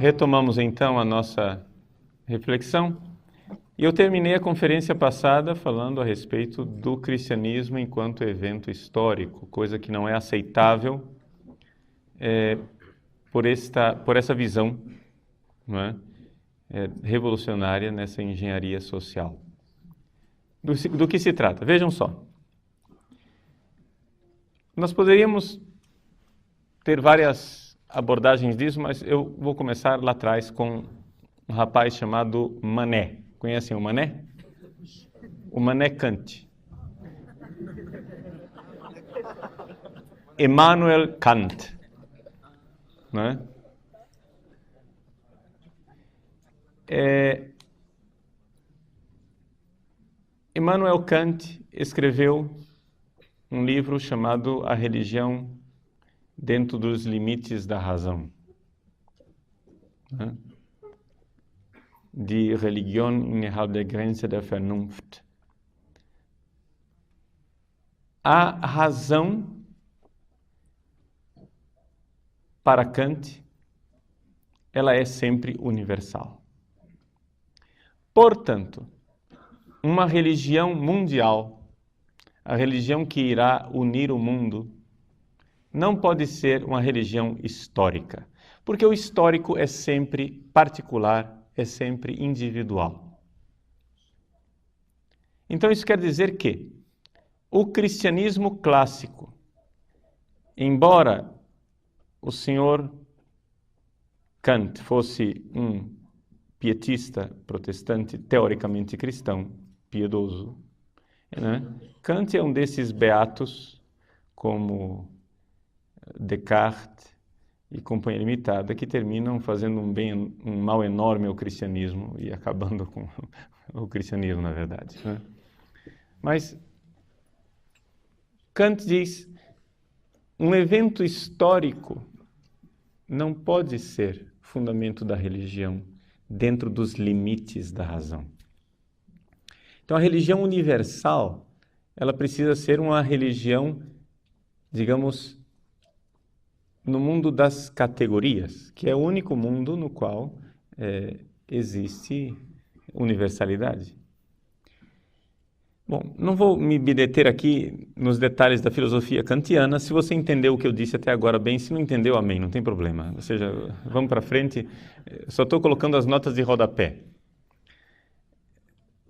Retomamos então a nossa reflexão e eu terminei a conferência passada falando a respeito do cristianismo enquanto evento histórico, coisa que não é aceitável por essa visão, não é? Revolucionária nessa engenharia social. Do que se trata? Vejam só. Nós poderíamos ter várias abordagens disso, mas eu vou começar lá atrás com um rapaz chamado Manet. Conhecem o Manet? O Manet Kant. Immanuel Kant. Não é? Immanuel Kant escreveu um livro chamado A Religião dentro dos Limites da Razão. Die Religion innerhalb der Grenze der Vernunft. A razão, para Kant, ela é sempre universal. Portanto, uma religião mundial, a religião que irá unir o mundo, não pode ser uma religião histórica, porque o histórico é sempre particular, é sempre individual. Então isso quer dizer que o cristianismo clássico, embora o senhor Kant fosse um pietista protestante, teoricamente cristão, piedoso, né? Kant é um desses beatos, como Descartes e Companhia Limitada, que terminam fazendo um mal enorme ao cristianismo e acabando com o cristianismo, na verdade, né? Mas Kant diz, um evento histórico não pode ser fundamento da religião dentro dos limites da razão. Então, a religião universal, ela precisa ser uma religião, digamos, no mundo das categorias, que é o único mundo no qual existe universalidade. Bom, não vou me deter aqui nos detalhes da filosofia kantiana. Se você entendeu o que eu disse até agora bem, se não entendeu, amém, não tem problema. Ou seja, vamos para frente, só estou colocando as notas de rodapé.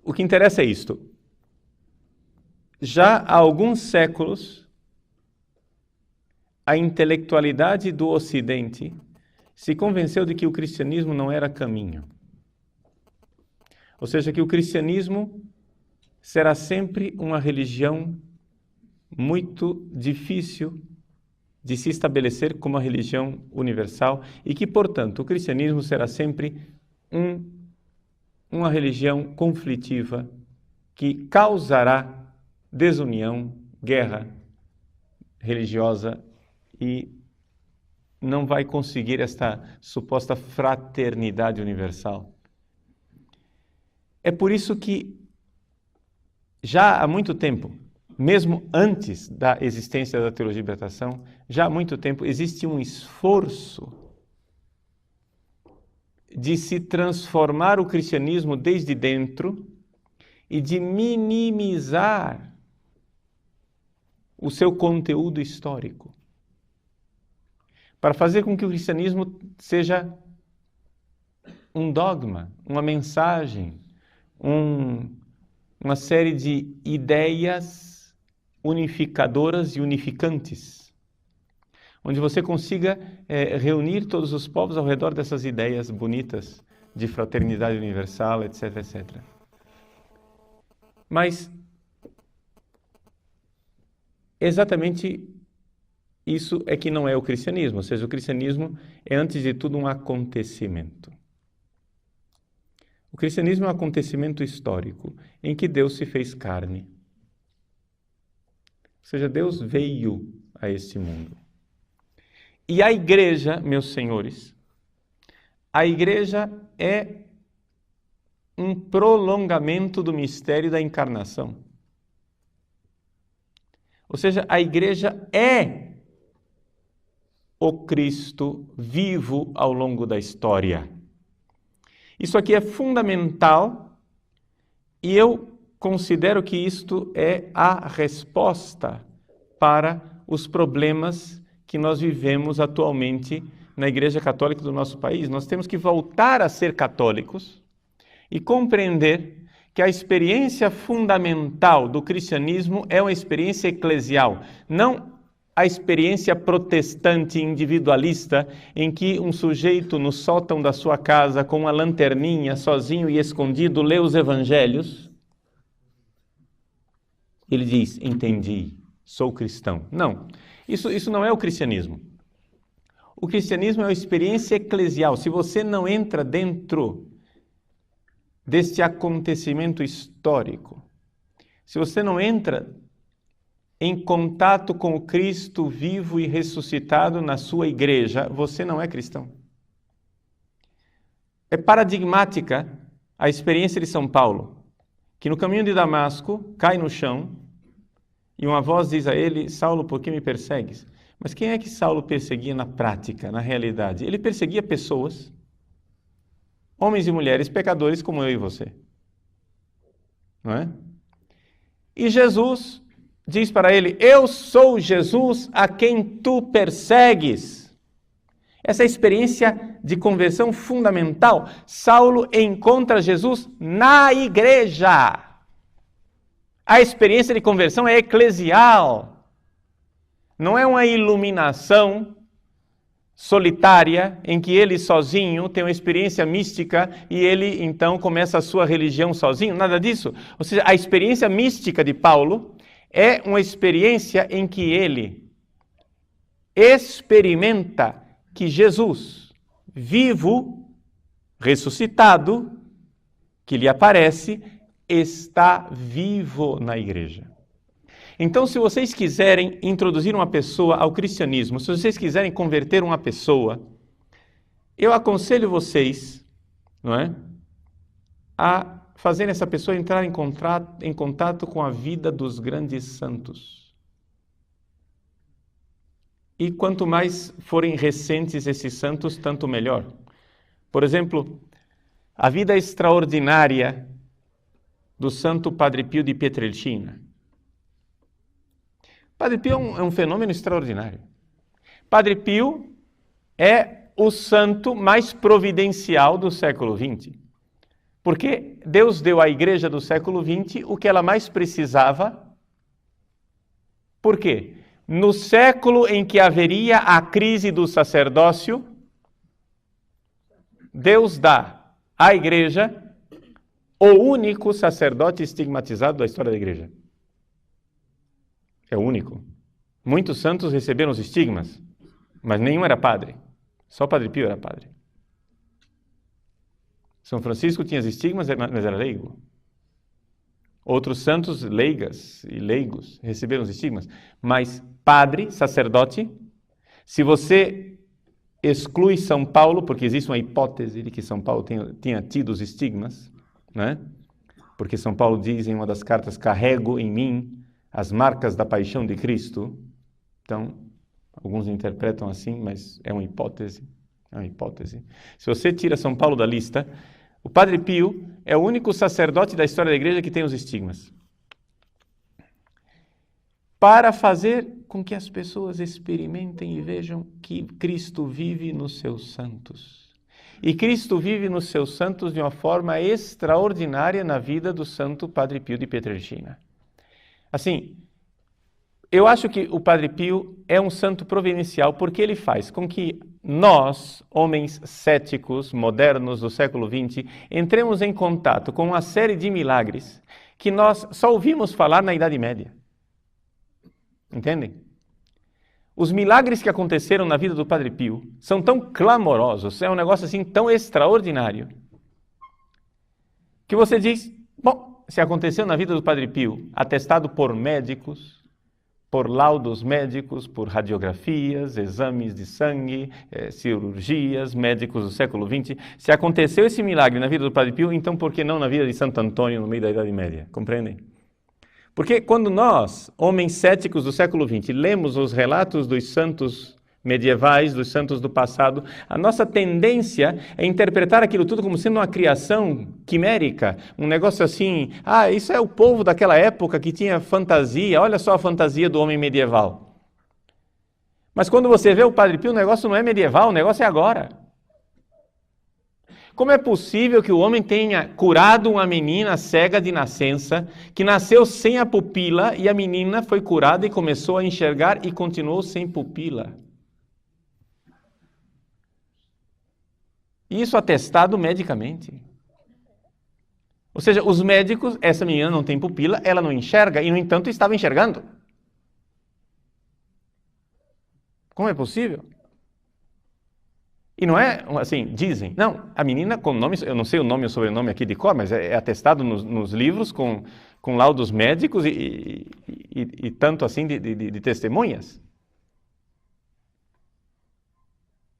O que interessa é isto. Já há alguns séculos, a intelectualidade do Ocidente se convenceu de que o cristianismo não era caminho. Ou seja, que o cristianismo será sempre uma religião muito difícil de se estabelecer como uma religião universal e que, portanto, o cristianismo será sempre uma religião conflitiva que causará desunião, guerra religiosa e não vai conseguir esta suposta fraternidade universal. É por isso que já há muito tempo, mesmo antes da existência da teologia de libertação, já há muito tempo existe um esforço de se transformar o cristianismo desde dentro e de minimizar o seu conteúdo histórico, para fazer com que o cristianismo seja um dogma, uma mensagem, uma série de ideias unificadoras e unificantes, onde você consiga reunir todos os povos ao redor dessas ideias bonitas de fraternidade universal, etc, etc. Mas exatamente isso é que não é o cristianismo, ou seja, o cristianismo é antes de tudo um acontecimento. O cristianismo é um acontecimento histórico em que Deus se fez carne. Ou seja, Deus veio a este mundo. E a igreja, meus senhores, a igreja é um prolongamento do mistério da encarnação. Ou seja, a igreja é o Cristo vivo ao longo da história. Isso aqui é fundamental e eu considero que isto é a resposta para os problemas que nós vivemos atualmente na Igreja Católica do nosso país. Nós temos que voltar a ser católicos e compreender que a experiência fundamental do cristianismo é uma experiência eclesial, não a experiência protestante individualista em que um sujeito no sótão da sua casa com uma lanterninha, sozinho e escondido, lê os evangelhos. Ele diz, entendi, sou cristão. Não, isso não é o cristianismo. O cristianismo é uma experiência eclesial. Se você não entra dentro deste acontecimento histórico, se você não entra em contato com o Cristo vivo e ressuscitado na sua igreja, você não é cristão. É paradigmática a experiência de São Paulo, que no caminho de Damasco cai no chão e uma voz diz a ele, Saulo, por que me persegues? Mas quem é que Saulo perseguia na prática, na realidade? Ele perseguia pessoas, homens e mulheres, pecadores como eu e você. Não é? E Jesus diz para ele, eu sou Jesus a quem tu persegues. Essa é a experiência de conversão fundamental. Saulo encontra Jesus na igreja. A experiência de conversão é eclesial. Não é uma iluminação solitária em que ele sozinho tem uma experiência mística e ele então começa a sua religião sozinho. Nada disso. Ou seja, a experiência mística de Paulo é uma experiência em que ele experimenta que Jesus, vivo, ressuscitado, que lhe aparece, está vivo na igreja. Então, se vocês quiserem introduzir uma pessoa ao cristianismo, se vocês quiserem converter uma pessoa, eu aconselho vocês, não é, a fazer essa pessoa entrar em contato com a vida dos grandes santos. E quanto mais forem recentes esses santos, tanto melhor. Por exemplo, a vida extraordinária do Santo Padre Pio de Pietrelcina. Padre Pio é um fenômeno extraordinário. Padre Pio é o santo mais providencial do século XX. Porque Deus deu à igreja do século XX o que ela mais precisava. Por quê? No século em que haveria a crise do sacerdócio, Deus dá à igreja o único sacerdote estigmatizado da história da igreja. É o único. Muitos santos receberam os estigmas, mas nenhum era padre. Só Padre Pio era padre. São Francisco tinha os estigmas, mas era leigo. Outros santos leigas e leigos receberam os estigmas, mas padre, sacerdote, se você exclui São Paulo, porque existe uma hipótese de que São Paulo tinha tido os estigmas, né? Porque São Paulo diz em uma das cartas, carrego em mim as marcas da paixão de Cristo. Então, alguns interpretam assim, mas é uma hipótese. É uma hipótese. Se você tira São Paulo da lista, o Padre Pio é o único sacerdote da história da igreja que tem os estigmas. Para fazer com que as pessoas experimentem e vejam que Cristo vive nos seus santos. E Cristo vive nos seus santos de uma forma extraordinária na vida do Santo Padre Pio de Pietrelcina. Assim, eu acho que o Padre Pio é um santo providencial porque ele faz com que nós, homens céticos, modernos do século XX, entremos em contato com uma série de milagres que nós só ouvimos falar na Idade Média. Entendem? Os milagres que aconteceram na vida do Padre Pio são tão clamorosos, é um negócio assim tão extraordinário, que você diz, bom, se aconteceu na vida do Padre Pio, atestado por médicos, por laudos médicos, por radiografias, exames de sangue, cirurgias, médicos do século XX, se aconteceu esse milagre na vida do Padre Pio, então por que não na vida de Santo Antônio no meio da Idade Média? Compreendem? Porque quando nós, homens céticos do século XX, lemos os relatos dos santos medievais, dos santos do passado, a nossa tendência é interpretar aquilo tudo como sendo uma criação quimérica, um negócio assim, isso é o povo daquela época que tinha fantasia, olha só a fantasia do homem medieval. Mas quando você vê o Padre Pio, o negócio não é medieval, o negócio é agora. Como é possível que o homem tenha curado uma menina cega de nascença, que nasceu sem a pupila, e a menina foi curada e começou a enxergar e continuou sem pupila? Isso atestado medicamente. Ou seja, os médicos, essa menina não tem pupila, ela não enxerga, e no entanto estava enxergando. Como é possível? E não é assim, dizem, não, a menina com nome, eu não sei o nome e o sobrenome aqui de cor, mas é atestado nos livros com laudos médicos e tanto assim de testemunhas.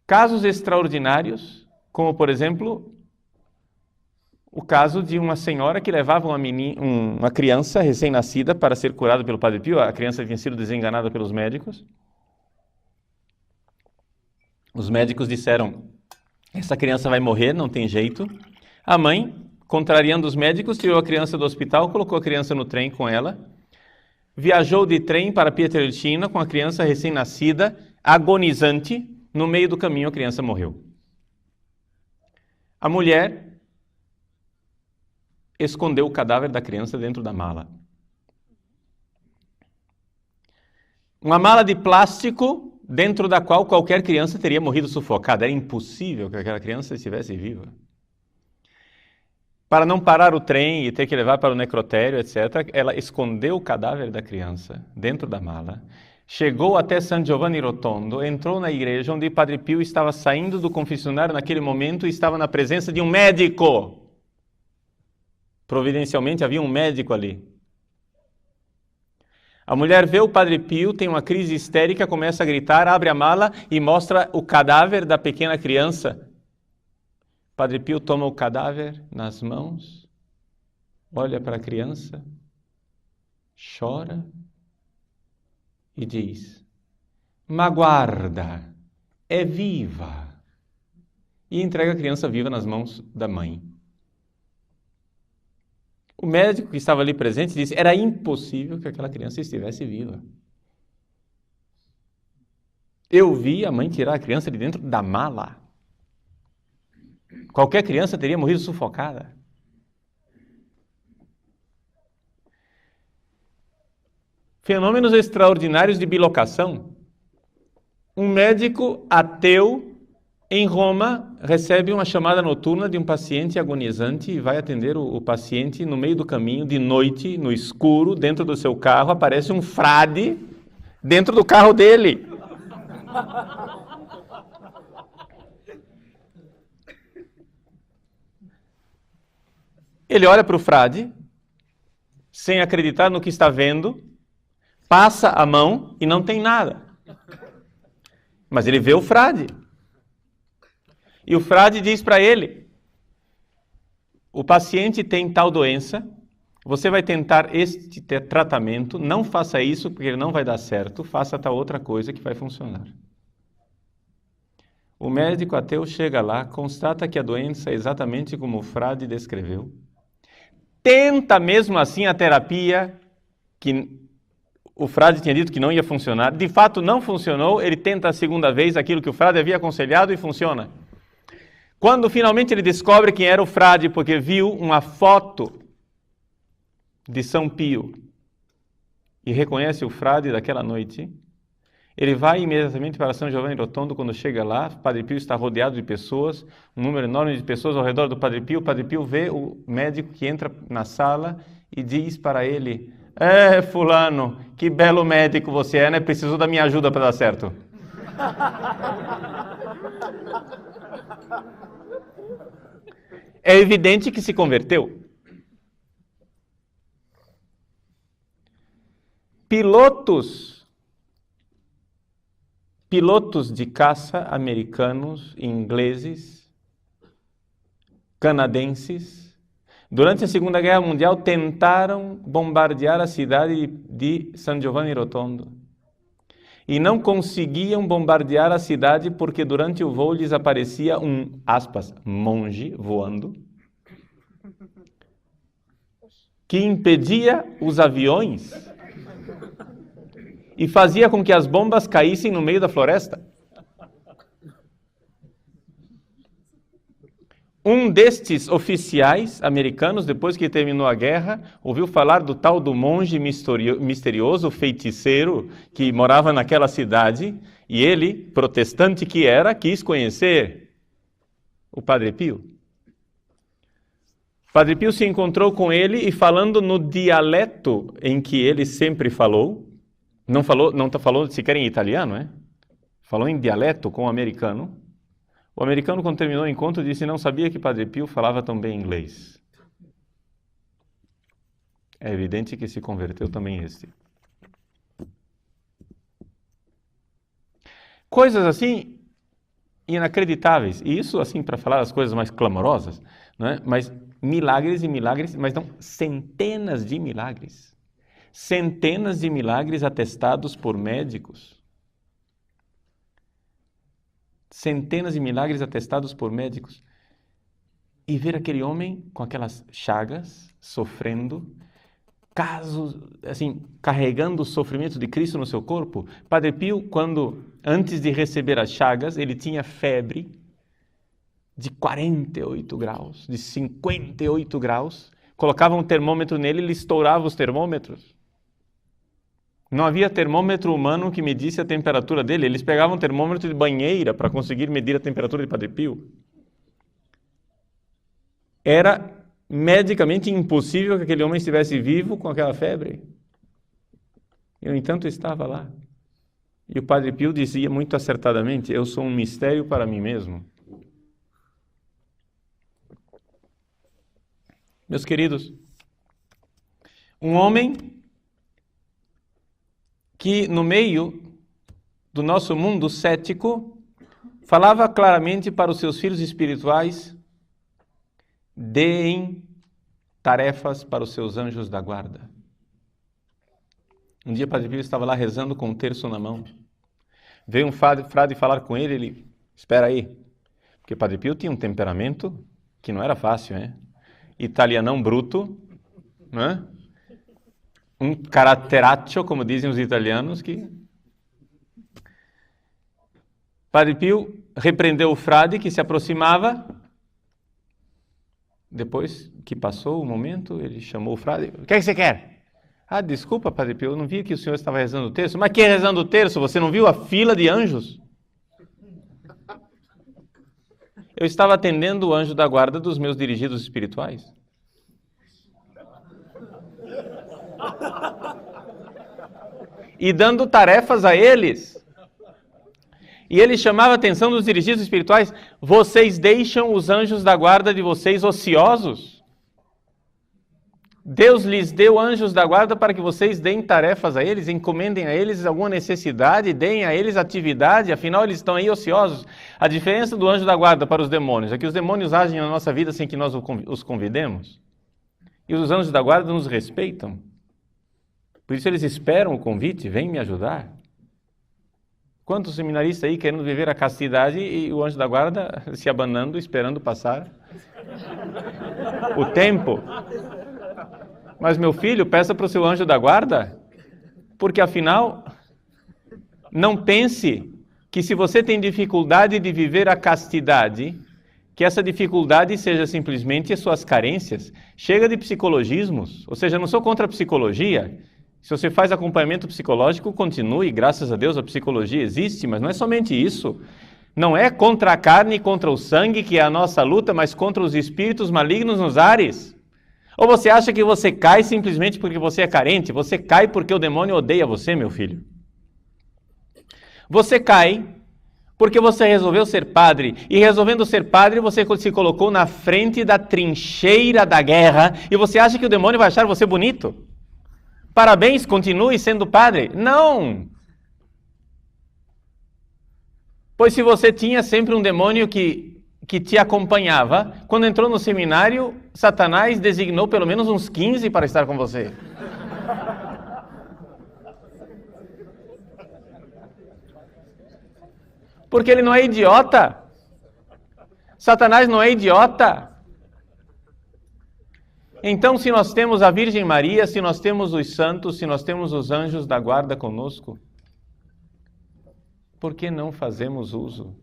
Casos extraordinários, como por exemplo, o caso de uma senhora que levava uma criança recém-nascida para ser curada pelo Padre Pio, a criança tinha sido desenganada pelos médicos. Os médicos disseram, essa criança vai morrer, não tem jeito. A mãe, contrariando os médicos, tirou a criança do hospital, colocou a criança no trem com ela, viajou de trem para Pietrelcina com a criança recém-nascida, agonizante. No meio do caminho a criança morreu. A mulher escondeu o cadáver da criança dentro da mala. Uma mala de plástico dentro da qual qualquer criança teria morrido sufocada. Era impossível que aquela criança estivesse viva. Para não parar o trem e ter que levar para o necrotério, etc., ela escondeu o cadáver da criança dentro da mala, chegou até San Giovanni Rotondo, entrou na igreja onde Padre Pio estava saindo do confessionário naquele momento e estava na presença de um médico. Providencialmente havia um médico ali. A mulher vê o Padre Pio, tem uma crise histérica, começa a gritar, abre a mala e mostra o cadáver da pequena criança. Padre Pio toma o cadáver nas mãos, olha para a criança, chora e diz, ma guarda, é viva. E entrega a criança viva nas mãos da mãe. O médico que estava ali presente disse, era impossível que aquela criança estivesse viva. Eu vi a mãe tirar a criança de dentro da mala. Qualquer criança teria morrido sufocada. Fenômenos extraordinários de bilocação. Um médico ateu em Roma recebe uma chamada noturna de um paciente agonizante e vai atender o paciente no meio do caminho, de noite, no escuro, dentro do seu carro, aparece um frade dentro do carro dele. Ele olha para o frade, sem acreditar no que está vendo, passa a mão e não tem nada. Mas ele vê o frade. E o frade diz para ele, o paciente tem tal doença, você vai tentar este tratamento, não faça isso porque ele não vai dar certo, faça tal outra coisa que vai funcionar. O médico ateu chega lá, constata que a doença é exatamente como o frade descreveu, tenta mesmo assim a terapia que o frade tinha dito que não ia funcionar, de fato não funcionou, ele tenta a segunda vez aquilo que o frade havia aconselhado e funciona. Quando finalmente ele descobre quem era o frade, porque viu uma foto de São Pio e reconhece o frade daquela noite, ele vai imediatamente para São Giovanni Rotondo. Quando chega lá, o Padre Pio está rodeado de pessoas, um número enorme de pessoas ao redor do Padre Pio. O Padre Pio vê o médico que entra na sala e diz para ele, fulano, que belo médico você é, né? Precisou da minha ajuda para dar certo. É evidente que se converteu. Pilotos de caça americanos, ingleses, canadenses, durante a Segunda Guerra Mundial tentaram bombardear a cidade de San Giovanni Rotondo. e não conseguiam bombardear a cidade porque durante o voo lhes aparecia um, aspas, monge voando, que impedia os aviões e fazia com que as bombas caíssem no meio da floresta. Um destes oficiais americanos, depois que terminou a guerra, ouviu falar do tal do monge misterioso, feiticeiro, que morava naquela cidade, e ele, protestante que era, quis conhecer o Padre Pio. Padre Pio se encontrou com ele e, falando no dialeto em que ele sempre falou, não falou sequer em italiano, falou em dialeto com o americano. O americano, quando terminou o encontro, disse: não sabia que Padre Pio falava tão bem inglês. É evidente que se converteu também este. Coisas assim inacreditáveis. E isso assim para falar as coisas mais clamorosas, mas milagres e milagres, mas não centenas de milagres. Centenas de milagres atestados por médicos. Centenas de milagres atestados por médicos. E ver aquele homem com aquelas chagas, sofrendo, casos, assim, carregando o sofrimento de Cristo no seu corpo. Padre Pio, antes de receber as chagas, ele tinha febre de 48 graus, de 58 graus. Colocavam um termômetro nele, ele estourava os termômetros. Não havia termômetro humano que medisse a temperatura dele. Eles pegavam um termômetro de banheira para conseguir medir a temperatura de Padre Pio. Era medicamente impossível que aquele homem estivesse vivo com aquela febre. E, no entanto, estava lá. E o Padre Pio dizia muito acertadamente: eu sou um mistério para mim mesmo. Meus queridos, um homem que no meio do nosso mundo cético falava claramente para os seus filhos espirituais: deem tarefas para os seus anjos da guarda. Um dia Padre Pio estava lá rezando com um terço na mão. Veio um frade falar com ele, espera aí, porque Padre Pio tinha um temperamento que não era fácil, Italianão bruto, um caratteraccio, como dizem os italianos, que... Padre Pio repreendeu o frade que se aproximava. Depois que passou o momento, ele chamou o frade: o que é que você quer? Desculpa, Padre Pio, eu não vi que o senhor estava rezando o terço. Mas que rezando o terço? Você não viu a fila de anjos? Eu estava atendendo o anjo da guarda dos meus dirigidos espirituais. E dando tarefas a eles. E ele chamava a atenção dos dirigidos espirituais: vocês deixam os anjos da guarda de vocês ociosos? Deus lhes deu anjos da guarda para que vocês deem tarefas a eles, encomendem a eles alguma necessidade, deem a eles atividade, afinal eles estão aí ociosos. A diferença do anjo da guarda para os demônios é que os demônios agem na nossa vida sem que nós os convidemos. E os anjos da guarda nos respeitam. Por isso eles esperam o convite: vem me ajudar. Quantos seminaristas aí querendo viver a castidade e o anjo da guarda se abanando, esperando passar o tempo. Mas, meu filho, peça para o seu anjo da guarda, porque afinal, não pense que se você tem dificuldade de viver a castidade, que essa dificuldade seja simplesmente as suas carências. Chega de psicologismos, ou seja, eu não sou contra a psicologia. Se você faz acompanhamento psicológico, continue, graças a Deus a psicologia existe, mas não é somente isso. Não é contra a carne e contra o sangue que é a nossa luta, mas contra os espíritos malignos nos ares. Ou você acha que você cai simplesmente porque você é carente? Você cai porque o demônio odeia você, meu filho. Você cai porque você resolveu ser padre. E resolvendo ser padre, você se colocou na frente da trincheira da guerra. E você acha que o demônio vai achar você bonito? Parabéns, continue sendo padre. Não! Pois se você tinha sempre um demônio que te acompanhava, quando entrou no seminário, Satanás designou pelo menos uns 15 para estar com você. Porque ele não é idiota. Satanás não é idiota. Então, se nós temos a Virgem Maria, se nós temos os santos, se nós temos os anjos da guarda conosco, por que não fazemos uso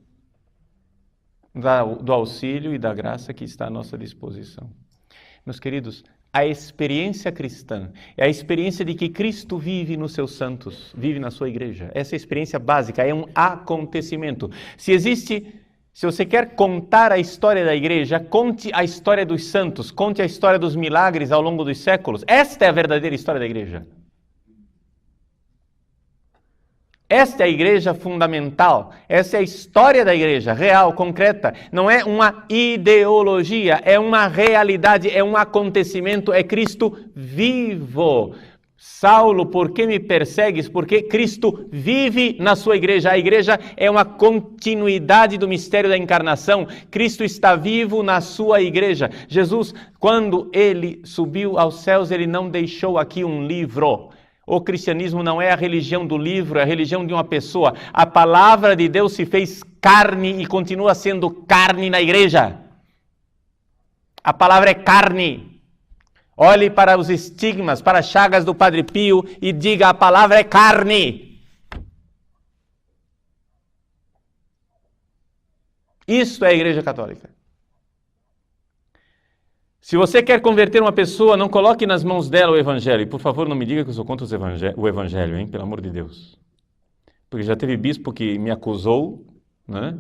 do auxílio e da graça que está à nossa disposição? Meus queridos, a experiência cristã é a experiência de que Cristo vive nos seus santos, vive na sua igreja. Essa é a experiência básica, é um acontecimento. Se você quer contar a história da igreja, conte a história dos santos, conte a história dos milagres ao longo dos séculos. Esta é a verdadeira história da igreja. Esta é a igreja fundamental, essa é a história da igreja, real, concreta. Não é uma ideologia, é uma realidade, é um acontecimento, é Cristo vivo. Saulo, por que me persegues? Porque Cristo vive na sua igreja. A igreja é uma continuidade do mistério da encarnação. Cristo está vivo na sua igreja. Jesus, quando ele subiu aos céus, ele não deixou aqui um livro. O cristianismo não é a religião do livro, é a religião de uma pessoa. A palavra de Deus se fez carne e continua sendo carne na igreja. A palavra é carne. Olhe para os estigmas, para as chagas do Padre Pio e diga: a palavra é carne. Isso é a Igreja Católica. Se você quer converter uma pessoa, não coloque nas mãos dela o Evangelho. E, por favor, não me diga que eu sou contra o Evangelho, hein? Pelo amor de Deus. Porque já teve bispo que me acusou, né?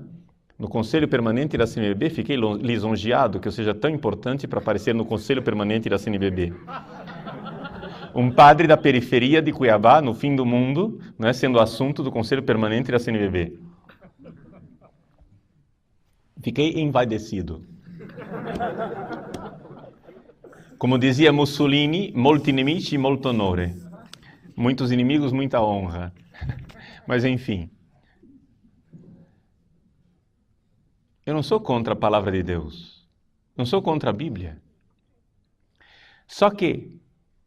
No Conselho Permanente da CNBB, fiquei lisonjeado que eu seja tão importante para aparecer no Conselho Permanente da CNBB. Um padre da periferia de Cuiabá, no fim do mundo, né, sendo assunto do Conselho Permanente da CNBB. Fiquei envaidecido. Como dizia Mussolini, molti nemici, molto onore. Muitos inimigos, muita honra. Mas enfim. Eu não sou contra a palavra de Deus. Não sou contra a Bíblia. Só que,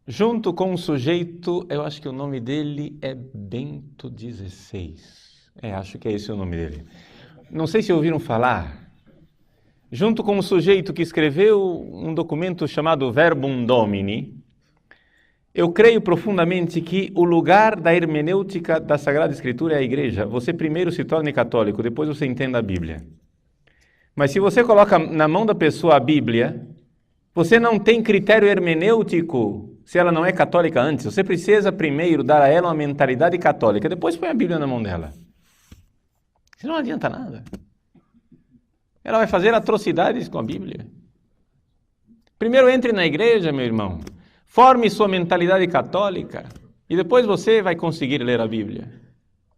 junto com um sujeito, eu acho que o nome dele é Bento XVI. Acho que é esse o nome dele. Não sei se ouviram falar. Junto com um sujeito que escreveu um documento chamado Verbum Domini, eu creio profundamente que o lugar da hermenêutica da Sagrada Escritura é a igreja. Você primeiro se torne católico, depois você entenda a Bíblia. Mas se você coloca na mão da pessoa a Bíblia, você não tem critério hermenêutico se ela não é católica antes. Você precisa primeiro dar a ela uma mentalidade católica, depois põe a Bíblia na mão dela. Senão não adianta nada. Ela vai fazer atrocidades com a Bíblia. Primeiro entre na igreja, meu irmão. Forme sua mentalidade católica e depois você vai conseguir ler a Bíblia.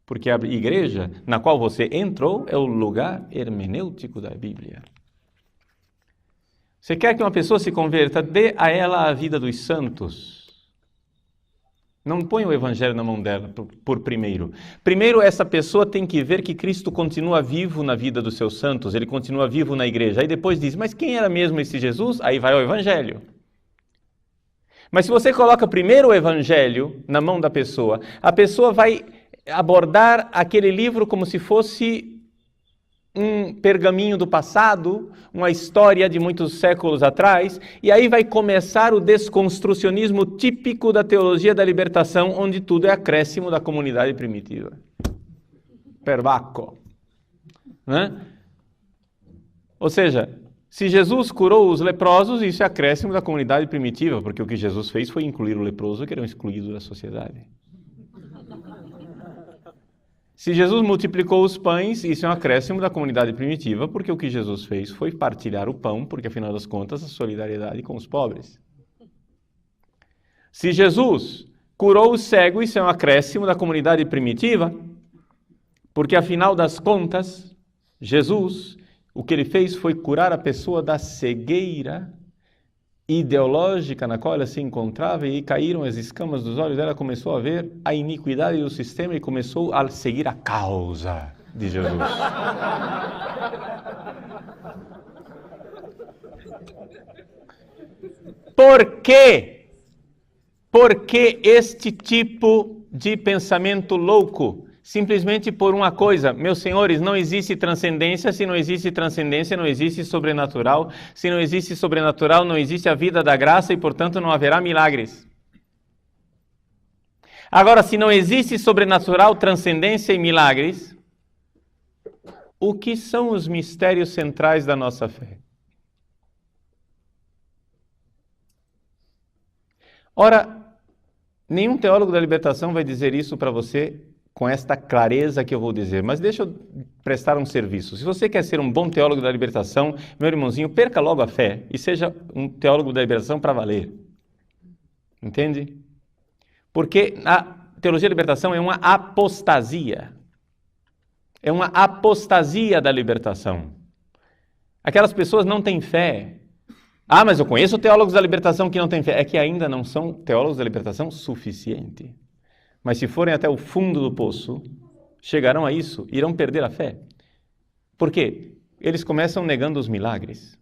Porque a igreja na qual você entrou é o lugar hermenêutico da Bíblia. Você quer que uma pessoa se converta? Dê a ela a vida dos santos. Não ponha o Evangelho na mão dela por primeiro. Primeiro, essa pessoa tem que ver que Cristo continua vivo na vida dos seus santos, ele continua vivo na igreja. Aí depois diz, mas quem era mesmo esse Jesus? Aí vai ao Evangelho. Mas se você coloca primeiro o Evangelho na mão da pessoa, a pessoa vai abordar aquele livro como se fosse um pergaminho do passado, uma história de muitos séculos atrás, e aí vai começar o desconstrucionismo típico da teologia da libertação, onde tudo é acréscimo da comunidade primitiva. Perbacco. Né? Ou seja, se Jesus curou os leprosos, isso é acréscimo da comunidade primitiva, porque o que Jesus fez foi incluir o leproso, que era um excluído da sociedade. Se Jesus multiplicou os pães, isso é um acréscimo da comunidade primitiva, porque o que Jesus fez foi partilhar o pão, porque afinal das contas a solidariedade com os pobres. Se Jesus curou o cego, isso é um acréscimo da comunidade primitiva, porque afinal das contas, Jesus, o que ele fez foi curar a pessoa da cegueira ideológica na qual ela se encontrava, e caíram as escamas dos olhos dela, começou a ver a iniquidade do sistema e começou a seguir a causa de Jesus. Por quê? Por que este tipo de pensamento louco? simplesmente por uma coisa. Meus senhores, não existe transcendência. Se não existe transcendência, não existe sobrenatural. Se não existe sobrenatural, não existe a vida da graça e, portanto, não haverá milagres. Agora, se não existe sobrenatural, transcendência e milagres, o que são os mistérios centrais da nossa fé? Ora, nenhum teólogo da libertação vai dizer isso para você com esta clareza que eu vou dizer, mas deixa eu prestar um serviço. Se você quer ser um bom teólogo da libertação, meu irmãozinho, perca logo a fé e seja um teólogo da libertação para valer. Entende? Porque a teologia da libertação é uma apostasia. É uma apostasia da libertação. Aquelas pessoas não têm fé. Ah, mas eu conheço teólogos da libertação que não têm fé. É que ainda não são teólogos da libertação suficiente. Mas se forem até o fundo do poço, chegarão a isso, irão perder a fé. Por quê? Eles começam negando os milagres.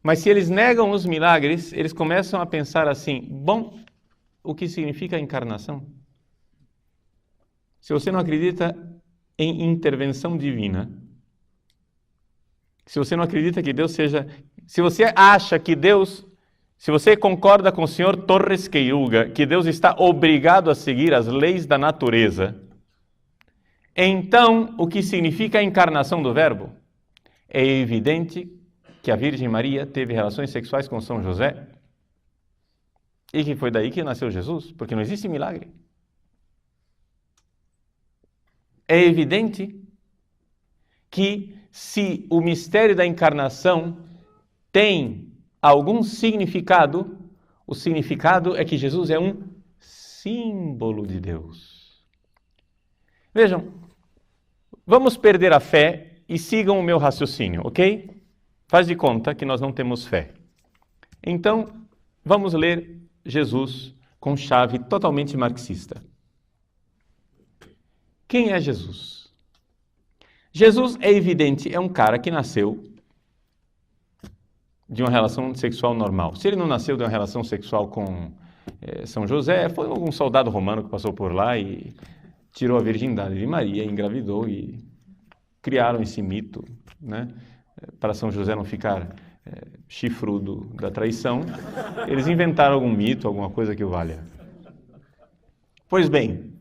Mas se eles negam os milagres, eles começam a pensar assim, bom, o que significa a encarnação? Se você não acredita em intervenção divina, se você não acredita que Deus seja... Se você acha que Deus... Se você concorda com o senhor Torres Queiruga que Deus está obrigado a seguir as leis da natureza, então o que significa a encarnação do Verbo? É evidente que a Virgem Maria teve relações sexuais com São José e que foi daí que nasceu Jesus, porque não existe milagre. É evidente que se o mistério da encarnação tem algum significado, o significado é que Jesus é um símbolo de Deus. Vejam, vamos perder a fé e sigam o meu raciocínio, ok? Faz de conta que nós não temos fé. Então, vamos ler Jesus com chave totalmente marxista. Quem é Jesus? Jesus, é evidente, é um cara que nasceu de uma relação sexual normal. Se ele não nasceu de uma relação sexual com São José, foi algum soldado romano que passou por lá e tirou a virgindade de Maria, engravidou e criaram esse mito, né? Para São José não ficar chifrudo da traição, eles inventaram algum mito, alguma coisa que o valha. Pois bem,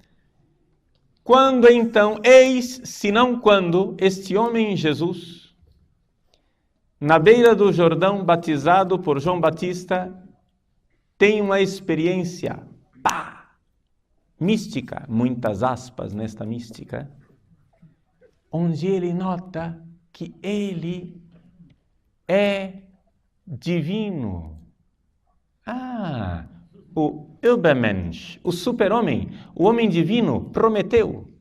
quando então, eis, se não quando, este homem Jesus, na beira do Jordão, batizado por João Batista, tem uma experiência, mística, muitas aspas nesta mística, onde ele nota que ele é divino. O Übermensch, o super-homem, o homem divino, prometeu.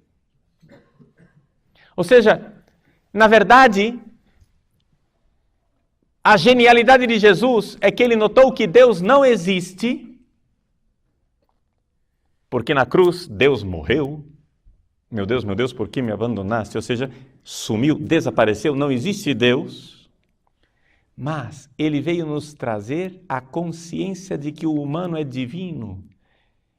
Ou seja, na verdade, a genialidade de Jesus é que ele notou que Deus não existe, porque na cruz Deus morreu. Meu Deus, por que me abandonaste? Ou seja, sumiu, desapareceu, não existe Deus. Mas ele veio nos trazer a consciência de que o humano é divino.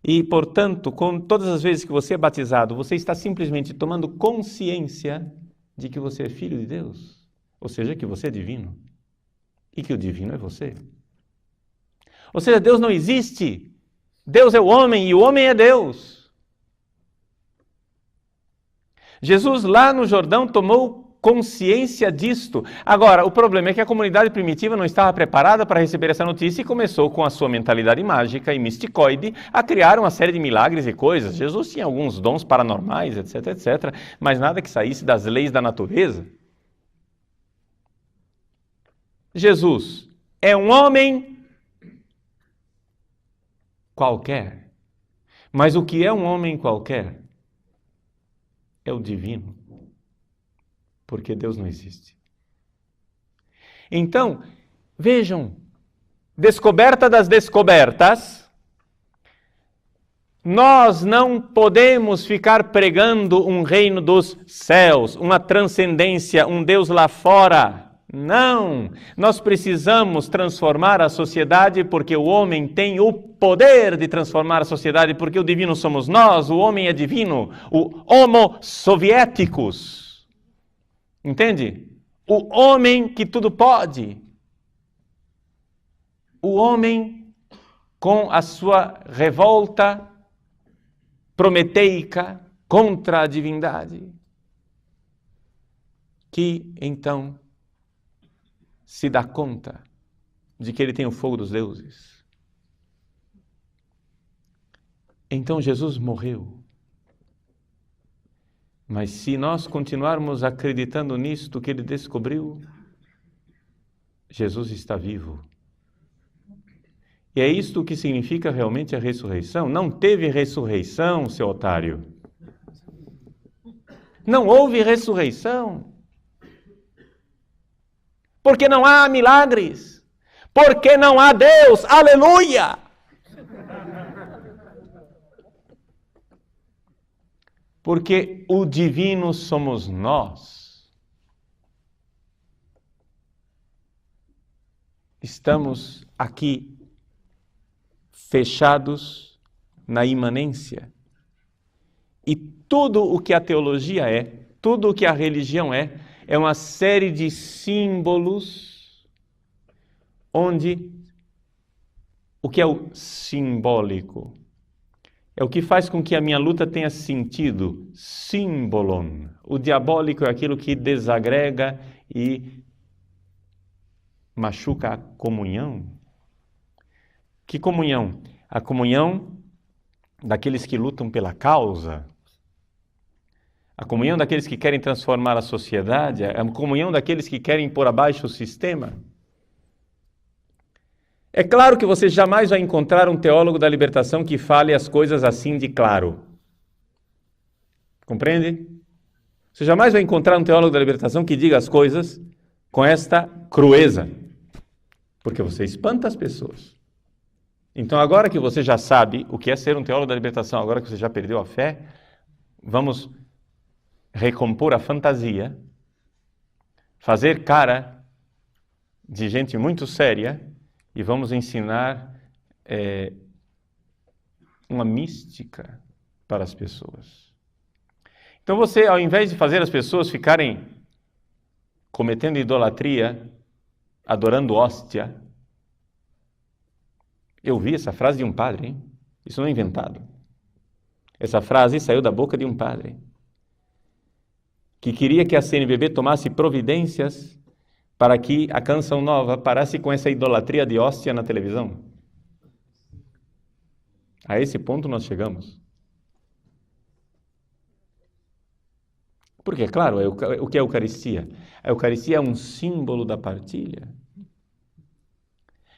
E, portanto, com todas as vezes que você é batizado, você está simplesmente tomando consciência de que você é filho de Deus. Ou seja, que você é divino. E que o divino é você. Ou seja, Deus não existe. Deus é o homem e o homem é Deus. Jesus lá no Jordão tomou consciência disto. Agora, o problema é que a comunidade primitiva não estava preparada para receber essa notícia e começou com a sua mentalidade mágica e misticoide a criar uma série de milagres e coisas. Jesus tinha alguns dons paranormais, etc, etc, mas nada que saísse das leis da natureza. Jesus é um homem qualquer. Mas o que é um homem qualquer é o divino. Porque Deus não existe. Então, vejam, descoberta das descobertas, nós não podemos ficar pregando um reino dos céus, uma transcendência, um Deus lá fora. Não! Nós precisamos transformar a sociedade porque o homem tem o poder de transformar a sociedade, porque o divino somos nós, o homem é divino, o homo soviéticos. Entende? O homem que tudo pode. O homem com a sua revolta prometeica contra a divindade, que então se dá conta de que ele tem o fogo dos deuses. Então Jesus morreu. Mas se nós continuarmos acreditando nisto que ele descobriu, Jesus está vivo. E é isto que significa realmente a ressurreição. Não teve ressurreição, seu otário. Não houve ressurreição. Porque não há milagres. Porque não há Deus. Aleluia! Porque o divino somos nós. Estamos aqui fechados na imanência. E tudo o que a teologia é, tudo o que a religião é uma série de símbolos onde o que é o simbólico é o que faz com que a minha luta tenha sentido. Símbolon. O diabólico é aquilo que desagrega e machuca a comunhão. Que comunhão? A comunhão daqueles que lutam pela causa. A comunhão daqueles que querem transformar a sociedade. A comunhão daqueles que querem pôr abaixo o sistema. É claro que você jamais vai encontrar um teólogo da libertação que fale as coisas assim de claro. Compreende? Você jamais vai encontrar um teólogo da libertação que diga as coisas com esta crueza. Porque você espanta as pessoas. Então, agora que você já sabe o que é ser um teólogo da libertação, agora que você já perdeu a fé, vamos recompor a fantasia, fazer cara de gente muito séria e vamos ensinar uma mística para as pessoas. Então você, ao invés de fazer as pessoas ficarem cometendo idolatria, adorando hóstia, eu vi essa frase de um padre, hein? Isso não é inventado. Essa frase saiu da boca de um padre que queria que a CNBB tomasse providências para que a Canção Nova parasse com essa idolatria de hóstia na televisão. A esse ponto nós chegamos. Porque, claro, o que é a Eucaristia? A Eucaristia é um símbolo da partilha.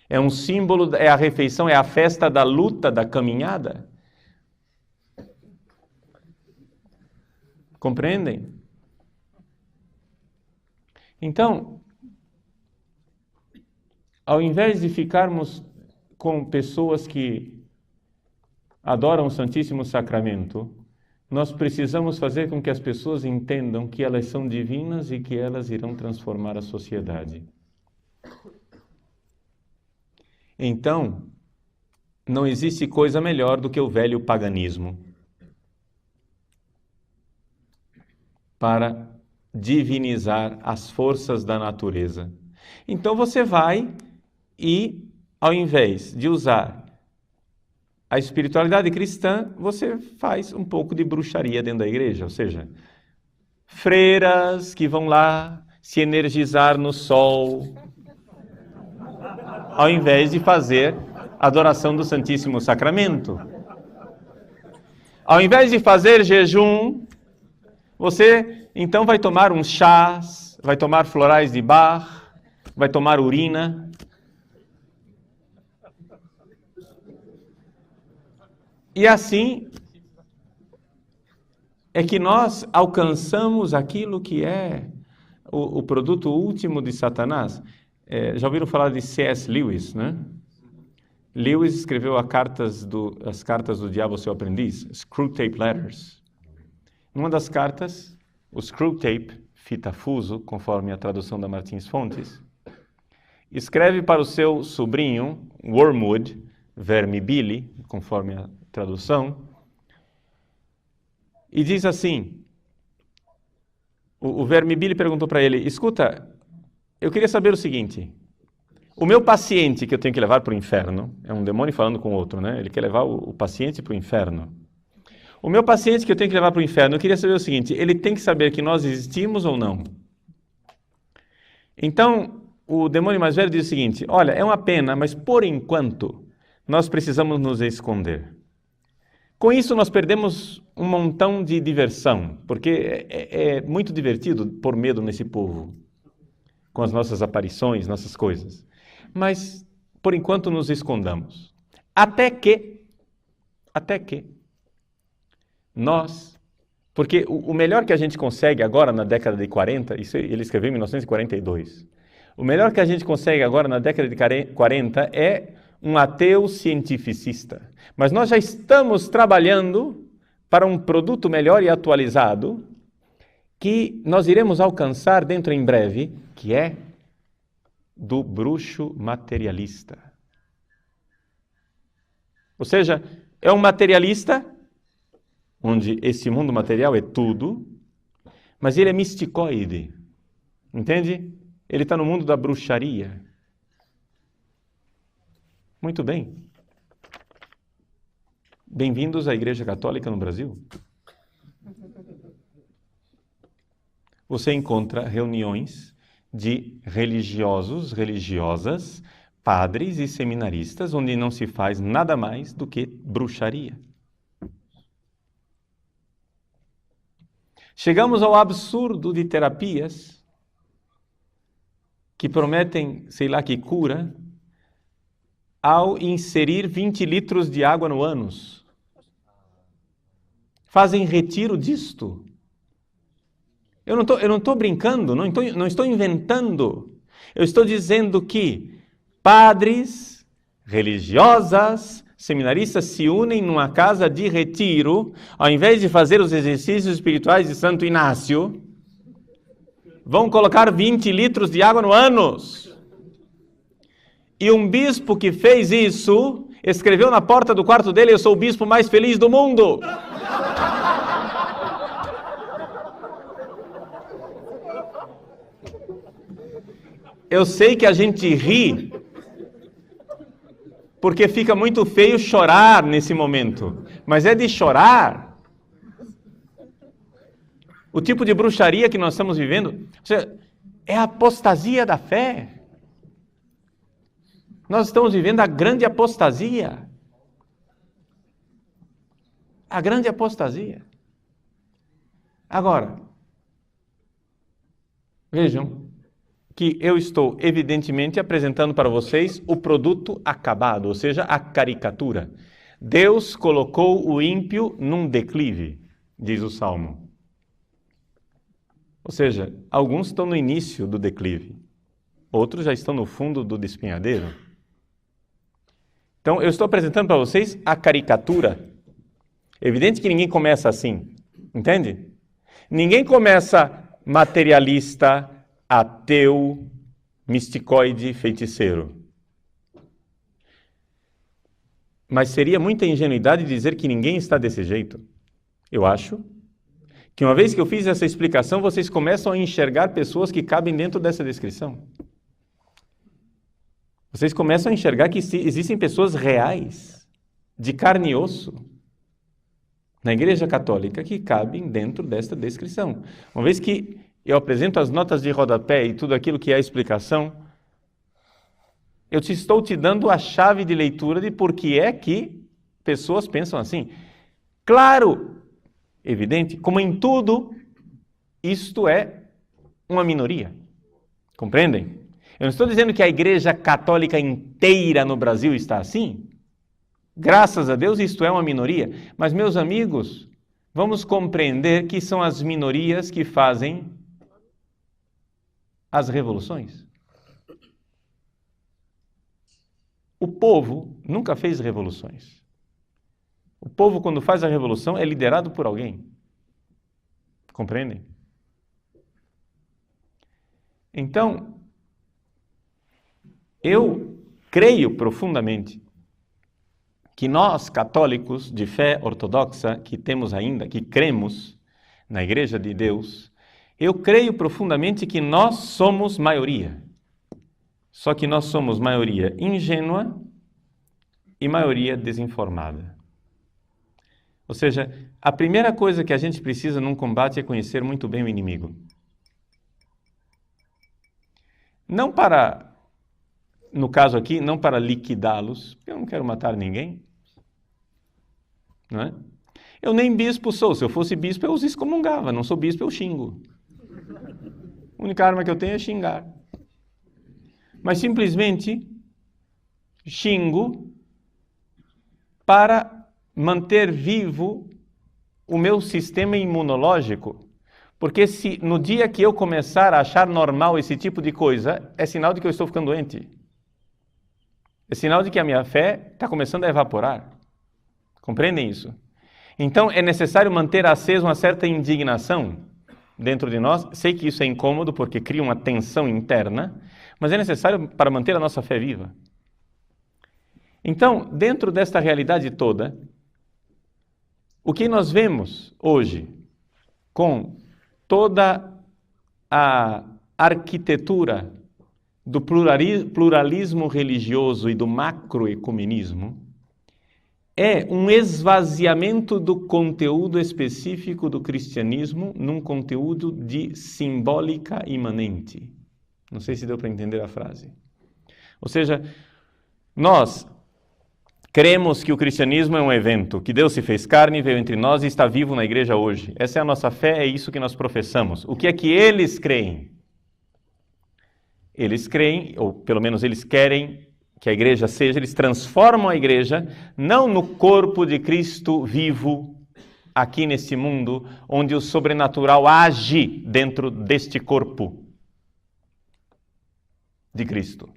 É um símbolo, é a refeição, é a festa da luta, da caminhada. Compreendem? Então, ao invés de ficarmos com pessoas que adoram o Santíssimo Sacramento, nós precisamos fazer com que as pessoas entendam que elas são divinas e que elas irão transformar a sociedade. Então, não existe coisa melhor do que o velho paganismo para divinizar as forças da natureza. Então você vai e, ao invés de usar a espiritualidade cristã, você faz um pouco de bruxaria dentro da igreja, ou seja, freiras que vão lá se energizar no sol, ao invés de fazer a adoração do Santíssimo Sacramento. Ao invés de fazer jejum, você então vai tomar uns chás, vai tomar florais de Bach, vai tomar urina. E assim é que nós alcançamos aquilo que é o produto último de Satanás. Já ouviram falar de C.S. Lewis, né? Lewis escreveu as cartas do Diabo, seu aprendiz, Screwtape Letters. Numa das cartas, o Screwtape fita fuso, conforme a tradução da Martins Fontes, escreve para o seu sobrinho, Wormwood, verme Billy, conforme a tradução, e diz assim, o verme Billy perguntou para ele, escuta, eu queria saber o seguinte, o meu paciente que eu tenho que levar para o inferno, é um demônio falando com outro, né? Ele quer levar o paciente para o inferno. O meu paciente que eu tenho que levar para o inferno, eu queria saber o seguinte, ele tem que saber que nós existimos ou não? Então, o demônio mais velho diz o seguinte, olha, é uma pena, mas por enquanto, nós precisamos nos esconder. Com isso, nós perdemos um montão de diversão, porque é muito divertido pôr medo nesse povo, com as nossas aparições, nossas coisas. Mas, por enquanto, nos escondamos. Até que nós, porque o melhor que a gente consegue agora na década de 40, isso ele escreveu em 1942, o melhor que a gente consegue agora na década de 40 é um ateu cientificista. Mas nós já estamos trabalhando para um produto melhor e atualizado que nós iremos alcançar dentro em breve, que é do bruxo materialista. Ou seja, é um materialista, onde esse mundo material é tudo, mas ele é misticoide, entende? Ele está no mundo da bruxaria. Muito bem. Bem-vindos à Igreja Católica no Brasil. Você encontra reuniões de religiosos, religiosas, padres e seminaristas, onde não se faz nada mais do que bruxaria. Chegamos ao absurdo de terapias que prometem, sei lá que cura, ao inserir 20 litros de água no ânus. Fazem retiro disto. Eu não estou brincando, não estou inventando. Eu estou dizendo que padres, religiosas, seminaristas se unem numa casa de retiro, ao invés de fazer os exercícios espirituais de Santo Inácio, vão colocar 20 litros de água no ânus. E um bispo que fez isso, escreveu na porta do quarto dele, eu sou o bispo mais feliz do mundo. Eu sei que a gente ri, porque fica muito feio chorar nesse momento. Mas é de chorar. O tipo de bruxaria que nós estamos vivendo, é a apostasia da fé. Nós estamos vivendo a grande apostasia. A grande apostasia. Agora, vejam que eu estou, evidentemente, apresentando para vocês o produto acabado, ou seja, a caricatura. Deus colocou o ímpio num declive, diz o Salmo. Ou seja, alguns estão no início do declive, outros já estão no fundo do despenhadeiro. Então, eu estou apresentando para vocês a caricatura. É evidente que ninguém começa assim, entende? Ninguém começa materialista, ateu, misticoide, feiticeiro. Mas seria muita ingenuidade dizer que ninguém está desse jeito. Eu acho que uma vez que eu fiz essa explicação, vocês começam a enxergar pessoas que cabem dentro dessa descrição. Vocês começam a enxergar que existem pessoas reais, de carne e osso, na Igreja Católica, que cabem dentro desta descrição. Uma vez que eu apresento as notas de rodapé e tudo aquilo que é a explicação, eu estou te dando a chave de leitura de por que é que pessoas pensam assim. Claro, evidente, como em tudo, isto é uma minoria. Compreendem? Eu não estou dizendo que a Igreja Católica inteira no Brasil está assim. Graças a Deus, isto é uma minoria. Mas, meus amigos, vamos compreender que são as minorias que fazem as revoluções. O povo nunca fez revoluções. O povo, quando faz a revolução, é liderado por alguém. Compreendem? Então, eu creio profundamente que nós, católicos de fé ortodoxa, que temos ainda, que cremos na Igreja de Deus, eu creio profundamente que nós somos maioria. Só que nós somos maioria ingênua e maioria desinformada. Ou seja, a primeira coisa que a gente precisa num combate é conhecer muito bem o inimigo. Não para, no caso aqui, não para liquidá-los, eu não quero matar ninguém. Não é? Eu nem bispo sou, se eu fosse bispo eu os excomungava, não sou bispo eu xingo. A única arma que eu tenho é xingar. Mas simplesmente xingo para manter vivo o meu sistema imunológico. Porque se no dia que eu começar a achar normal esse tipo de coisa, é sinal de que eu estou ficando doente. É sinal de que a minha fé está começando a evaporar. Compreendem isso? Então é necessário manter acesa uma certa indignação dentro de nós. Sei que isso é incômodo porque cria uma tensão interna, mas é necessário para manter a nossa fé viva. Então, dentro desta realidade toda, o que nós vemos hoje com toda a arquitetura do pluralismo religioso e do macroecumenismo é um esvaziamento do conteúdo específico do cristianismo num conteúdo de simbólica imanente. Não sei se deu para entender a frase. Ou seja, nós cremos que o cristianismo é um evento, que Deus se fez carne, veio entre nós e está vivo na igreja hoje. Essa é a nossa fé, é isso que nós professamos. O que é que eles creem? Eles creem, ou pelo menos eles querem que a igreja seja, eles transformam a igreja não no corpo de Cristo vivo aqui nesse mundo, onde o sobrenatural age dentro deste corpo de Cristo,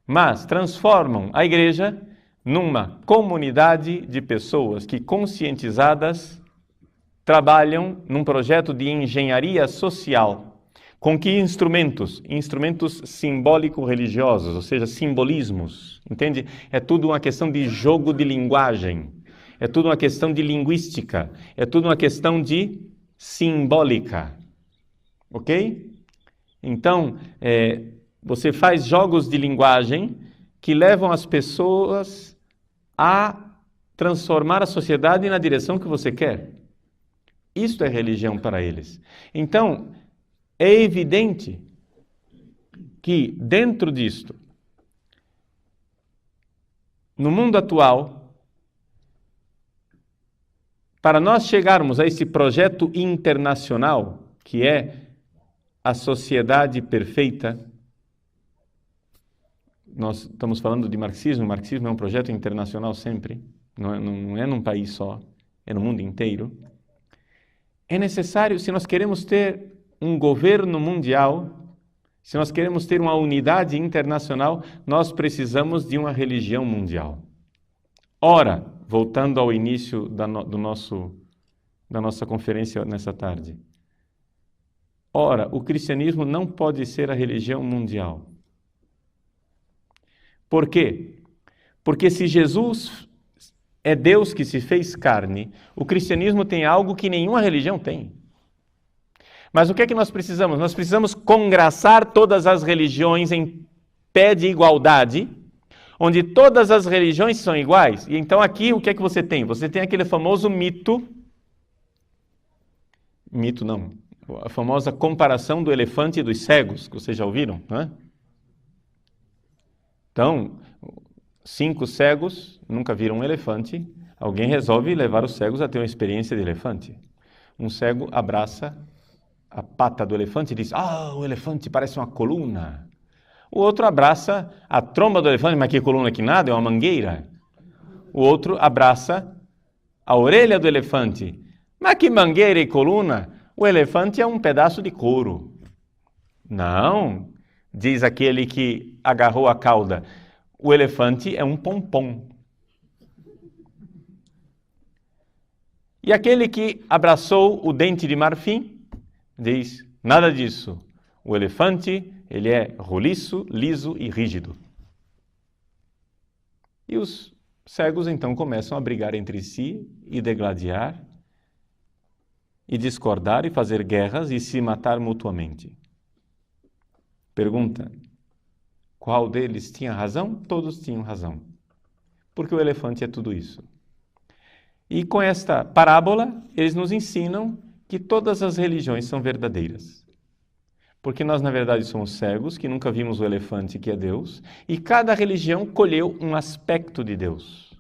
mas transformam a igreja numa comunidade de pessoas que, conscientizadas, trabalham num projeto de engenharia social. Com que instrumentos? Instrumentos simbólico-religiosos, ou seja, simbolismos. Entende? É tudo uma questão de jogo de linguagem. É tudo uma questão de linguística. É tudo uma questão de simbólica. Ok? Então, você faz jogos de linguagem que levam as pessoas a transformar a sociedade na direção que você quer. Isto é religião para eles. Então, é evidente que dentro disto, no mundo atual, para nós chegarmos a esse projeto internacional, que é a sociedade perfeita, nós estamos falando de marxismo. O marxismo é um projeto internacional sempre, não é num país só, é no mundo inteiro. É necessário, se nós queremos ter um governo mundial, se nós queremos ter uma unidade internacional, nós precisamos de uma religião mundial. Ora, voltando ao início da nossa conferência nessa tarde, ora, o cristianismo não pode ser a religião mundial. Por quê? Porque se Jesus é Deus que se fez carne, o cristianismo tem algo que nenhuma religião tem. Mas o que é que nós precisamos? Nós precisamos congraçar todas as religiões em pé de igualdade, onde todas as religiões são iguais. E então aqui o que é que você tem? Você tem aquele famoso a famosa comparação do elefante e dos cegos, que vocês já ouviram, não é? Então, 5 cegos nunca viram um elefante, alguém resolve levar os cegos a ter uma experiência de elefante. Um cego abraça a pata do elefante e diz: o elefante parece uma coluna. O outro abraça a tromba do elefante, mas que coluna que nada, é uma mangueira. O outro abraça a orelha do elefante. Mas que mangueira e coluna? O elefante é um pedaço de couro. Não, diz aquele que agarrou a cauda. O elefante é um pompom. E aquele que abraçou o dente de marfim diz: nada disso. O elefante, ele é roliço, liso e rígido. E os cegos então começam a brigar entre si e degladiar, e discordar e fazer guerras e se matar mutuamente. Pergunta: qual deles tinha razão? Todos tinham razão. Porque o elefante é tudo isso. E com esta parábola, eles nos ensinam que todas as religiões são verdadeiras. Porque nós, na verdade, somos cegos, que nunca vimos o elefante que é Deus, e cada religião colheu um aspecto de Deus.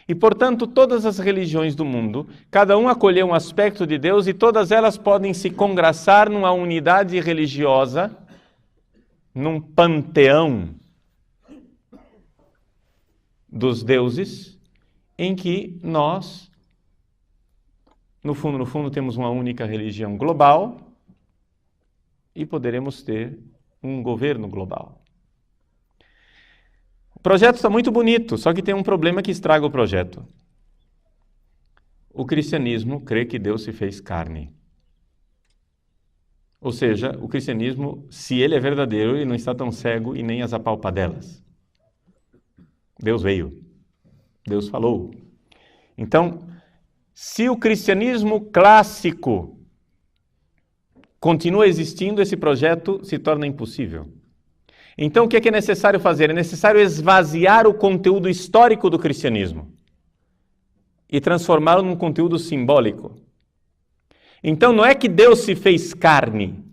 E, portanto, todas as religiões do mundo, cada uma acolheu um aspecto de Deus e todas elas podem se congraçar numa unidade religiosa, num panteão dos deuses, em que nós, no fundo, temos uma única religião global e poderemos ter um governo global. O projeto está muito bonito, só que tem um problema que estraga o projeto. O cristianismo crê que Deus se fez carne. Ou seja, o cristianismo, se ele é verdadeiro, ele não está tão cego e nem as apalpadelas. Deus veio. Deus falou. Então, se o cristianismo clássico continua existindo, esse projeto se torna impossível. Então, o que é necessário fazer? É necessário esvaziar o conteúdo histórico do cristianismo e transformá-lo num conteúdo simbólico. Então, não é que Deus se fez carne,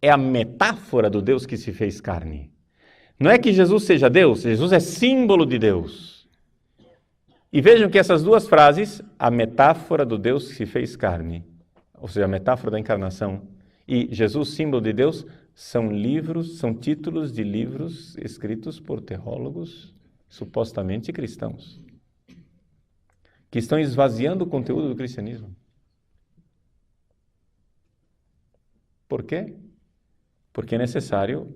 é a metáfora do Deus que se fez carne. Não é que Jesus seja Deus, Jesus é símbolo de Deus. E vejam que essas duas frases, a metáfora do Deus que se fez carne, ou seja, a metáfora da encarnação, e Jesus, símbolo de Deus, são títulos de livros escritos por teólogos supostamente cristãos, que estão esvaziando o conteúdo do cristianismo. Por quê? Porque é necessário,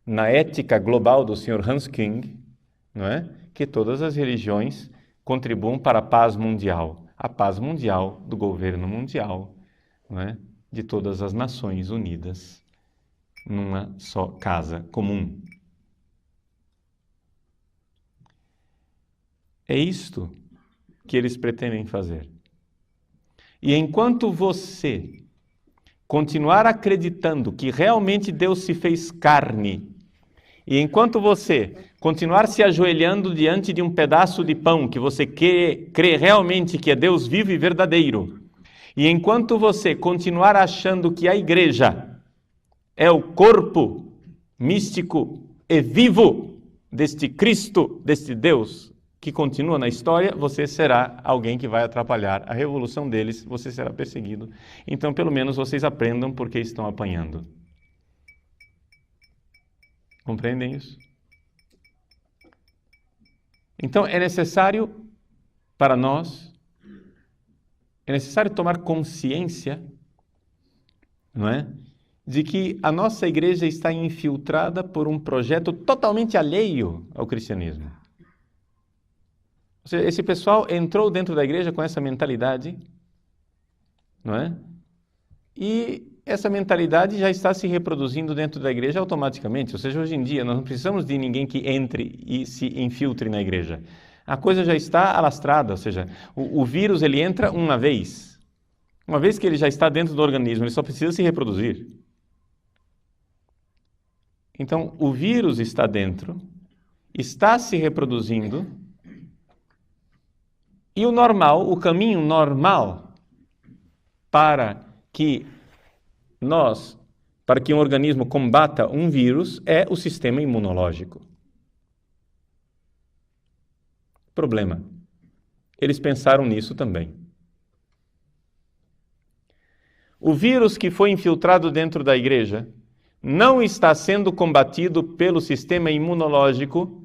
na ética global do Sr. Hans Küng, não é, que todas as religiões contribuam para a paz mundial do governo mundial, não é, de todas as nações unidas numa só casa comum. É isto que eles pretendem fazer. E enquanto você continuar acreditando que realmente Deus se fez carne, e enquanto você continuar se ajoelhando diante de um pedaço de pão que você crê realmente que é Deus vivo e verdadeiro, e enquanto você continuar achando que a igreja é o corpo místico e vivo deste Cristo, deste Deus que continua na história, você será alguém que vai atrapalhar a revolução deles, você será perseguido. Então, pelo menos, vocês aprendam porque estão apanhando. Compreendem isso? Então, é necessário para nós, é necessário tomar consciência, não é? De que a nossa igreja está infiltrada por um projeto totalmente alheio ao cristianismo. Ou seja, esse pessoal entrou dentro da igreja com essa mentalidade, não é? E essa mentalidade já está se reproduzindo dentro da igreja automaticamente. Ou seja, hoje em dia nós não precisamos de ninguém que entre e se infiltre na igreja. A coisa já está alastrada, ou seja, o vírus ele entra uma vez. Uma vez que ele já está dentro do organismo, ele só precisa se reproduzir. Então, o vírus está dentro, está se reproduzindo, e o normal, o caminho normal para que um organismo combata um vírus é o sistema imunológico. Problema. Eles pensaram nisso também. O vírus que foi infiltrado dentro da igreja não está sendo combatido pelo sistema imunológico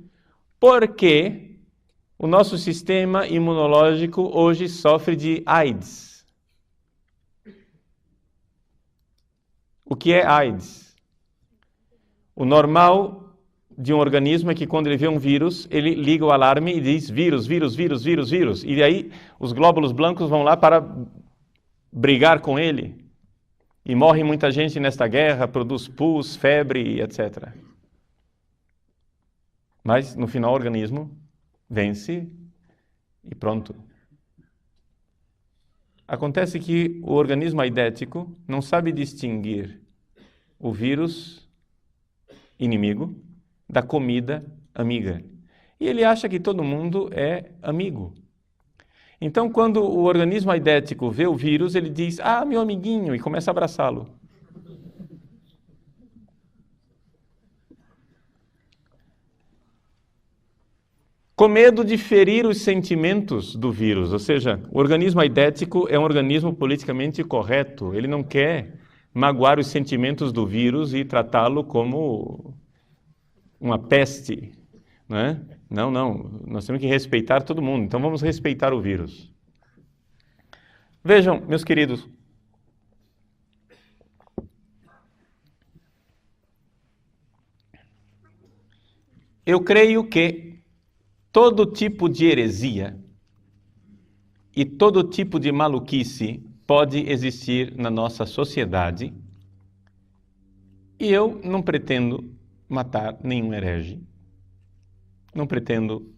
porque o nosso sistema imunológico hoje sofre de AIDS. O que é AIDS? O normal de um organismo é que quando ele vê um vírus, ele liga o alarme e diz vírus, vírus, vírus, vírus, vírus. E aí os glóbulos brancos vão lá para brigar com ele. E morre muita gente nesta guerra, produz pus, febre, etc. Mas, no final, o organismo vence e pronto. Acontece que o organismo aidético não sabe distinguir o vírus inimigo da comida amiga. E ele acha que todo mundo é amigo. Então, quando o organismo aidético vê o vírus, ele diz, ah, meu amiguinho, e começa a abraçá-lo. Com medo de ferir os sentimentos do vírus, ou seja, o organismo aidético é um organismo politicamente correto, ele não quer magoar os sentimentos do vírus e tratá-lo como uma peste, não é? Não, nós temos que respeitar todo mundo, então vamos respeitar o vírus. Vejam, meus queridos, eu creio que todo tipo de heresia e todo tipo de maluquice pode existir na nossa sociedade e eu não pretendo matar nenhum herege. Não pretendo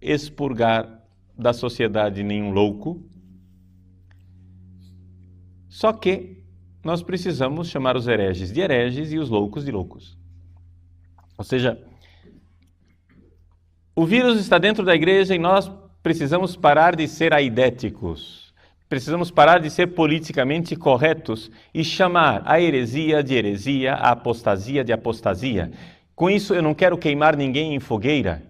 expurgar da sociedade nenhum louco. Só que nós precisamos chamar os hereges de hereges e os loucos de loucos. Ou seja, o vírus está dentro da igreja e nós precisamos parar de ser aidéticos. Precisamos parar de ser politicamente corretos e chamar a heresia de heresia, a apostasia de apostasia. Com isso, eu não quero queimar ninguém em fogueira.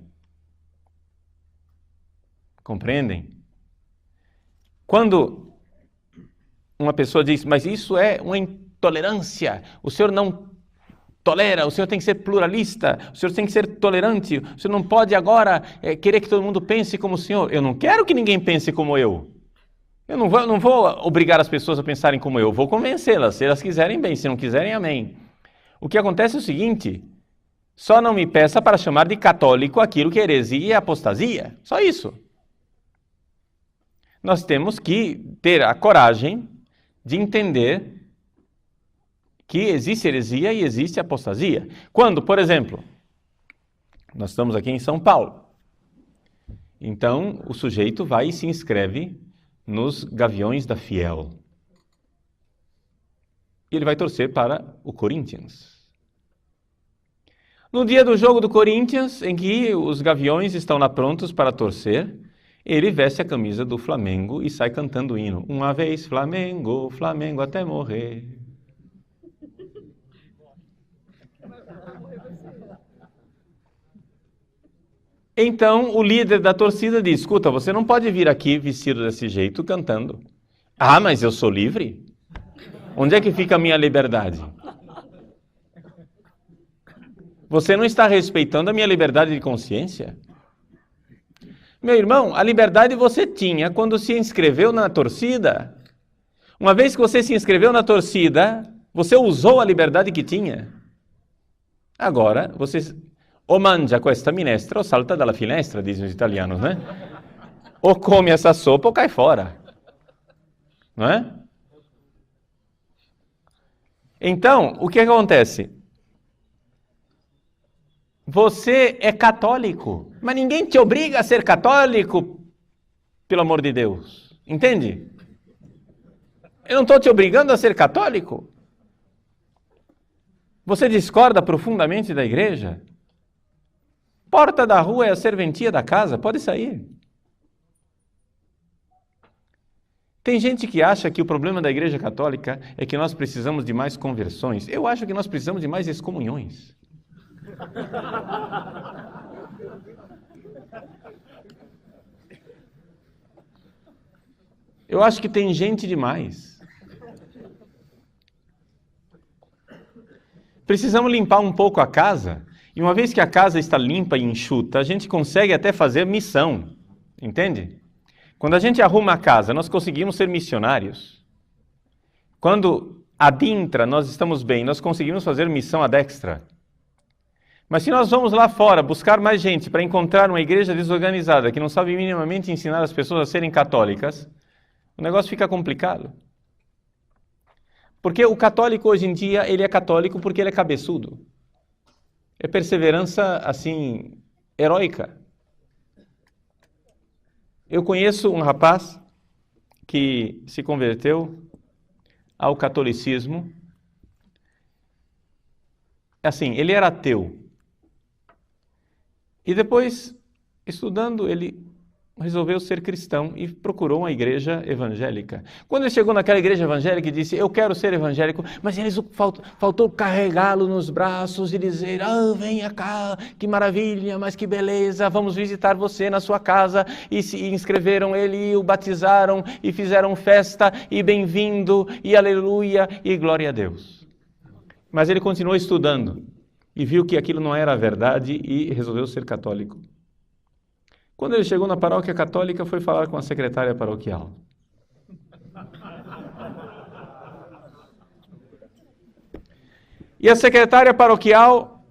Compreendem? Quando uma pessoa diz, mas isso é uma intolerância, o senhor não tolera, o senhor tem que ser pluralista, o senhor tem que ser tolerante, o senhor não pode agora querer que todo mundo pense como o senhor. Eu não quero que ninguém pense como eu. Eu não vou obrigar as pessoas a pensarem como eu, vou convencê-las. Se elas quiserem, bem, se não quiserem, amém. O que acontece é o seguinte, só não me peça para chamar de católico aquilo que é heresia e apostasia. Só isso. Nós temos que ter a coragem de entender que existe heresia e existe apostasia. Quando, por exemplo, nós estamos aqui em São Paulo, então o sujeito vai e se inscreve nos Gaviões da Fiel. E ele vai torcer para o Corinthians. No dia do jogo do Corinthians, em que os Gaviões estão lá prontos para torcer, ele veste a camisa do Flamengo e sai cantando o hino. Uma vez Flamengo, Flamengo até morrer. Então, o líder da torcida diz, escuta, você não pode vir aqui vestido desse jeito, cantando. Ah, mas eu sou livre? Onde é que fica a minha liberdade? Você não está respeitando a minha liberdade de consciência? Meu irmão, a liberdade você tinha quando se inscreveu na torcida. Uma vez que você se inscreveu na torcida, você usou a liberdade que tinha. Agora, você o mangia questa minestra ou salta dalla finestra, dizem os italianos, né? Ou come essa sopa ou cai fora. Não é? Então, o que acontece? Você é católico, mas ninguém te obriga a ser católico, pelo amor de Deus. Entende? Eu não estou te obrigando a ser católico. Você discorda profundamente da igreja? Porta da rua é a serventia da casa, pode sair. Tem gente que acha que o problema da igreja católica é que nós precisamos de mais conversões. Eu acho que nós precisamos de mais excomunhões. Eu acho que tem gente demais. Precisamos limpar um pouco a casa. E uma vez que a casa está limpa e enxuta, a gente consegue até fazer missão. Entende? Quando a gente arruma a casa, nós conseguimos ser missionários. Quando adentra, nós estamos bem, nós conseguimos fazer missão à dextra. Mas se nós vamos lá fora buscar mais gente para encontrar uma igreja desorganizada que não sabe minimamente ensinar as pessoas a serem católicas, o negócio fica complicado. Porque o católico hoje em dia, ele é católico porque ele é cabeçudo. É perseverança, assim, heróica. Eu conheço um rapaz que se converteu ao catolicismo. Assim, ele era ateu. E depois, estudando, ele resolveu ser cristão e procurou uma igreja evangélica. Quando ele chegou naquela igreja evangélica e disse, eu quero ser evangélico, mas eles faltou carregá-lo nos braços e dizer, venha cá, que maravilha, mas que beleza, vamos visitar você na sua casa. E se inscreveram ele, e o batizaram, e fizeram festa, e bem-vindo, e aleluia, e glória a Deus. Mas ele continuou estudando e viu que aquilo não era a verdade e resolveu ser católico. Quando ele chegou na paróquia católica, foi falar com a secretária paroquial. E a secretária paroquial,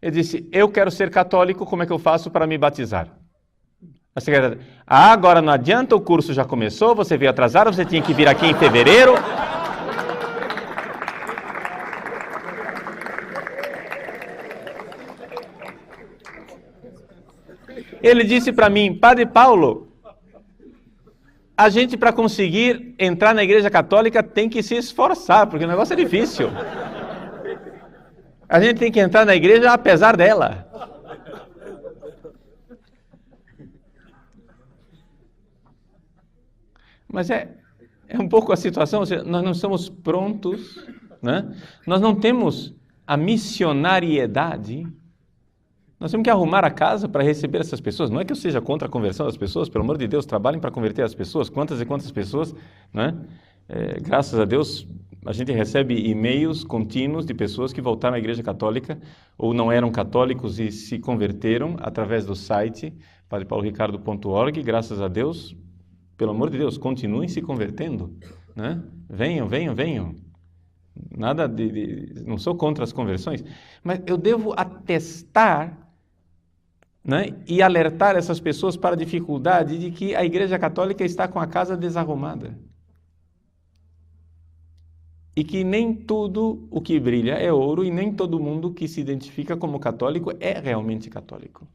ele disse, eu quero ser católico, como é que eu faço para me batizar? A secretária, agora não adianta, o curso já começou, você veio atrasado, você tinha que vir aqui em fevereiro. Ele disse para mim, Padre Paulo, a gente para conseguir entrar na igreja católica tem que se esforçar, porque o negócio é difícil. A gente tem que entrar na igreja apesar dela. Mas é um pouco a situação, ou seja, nós não estamos prontos, né? Nós não temos a missionariedade. Nós temos que arrumar a casa para receber essas pessoas. Não é que eu seja contra a conversão das pessoas, pelo amor de Deus, trabalhem para converter as pessoas. Quantas e quantas pessoas, né? Graças a Deus, a gente recebe e-mails contínuos de pessoas que voltaram à Igreja Católica ou não eram católicos e se converteram através do site padrepauloricardo.org. Graças a Deus, pelo amor de Deus, continuem se convertendo, né? Venham. Nada não sou contra as conversões, mas eu devo atestar, né, e alertar essas pessoas para a dificuldade de que a Igreja Católica está com a casa desarrumada. E que nem tudo o que brilha é ouro e nem todo mundo que se identifica como católico é realmente católico.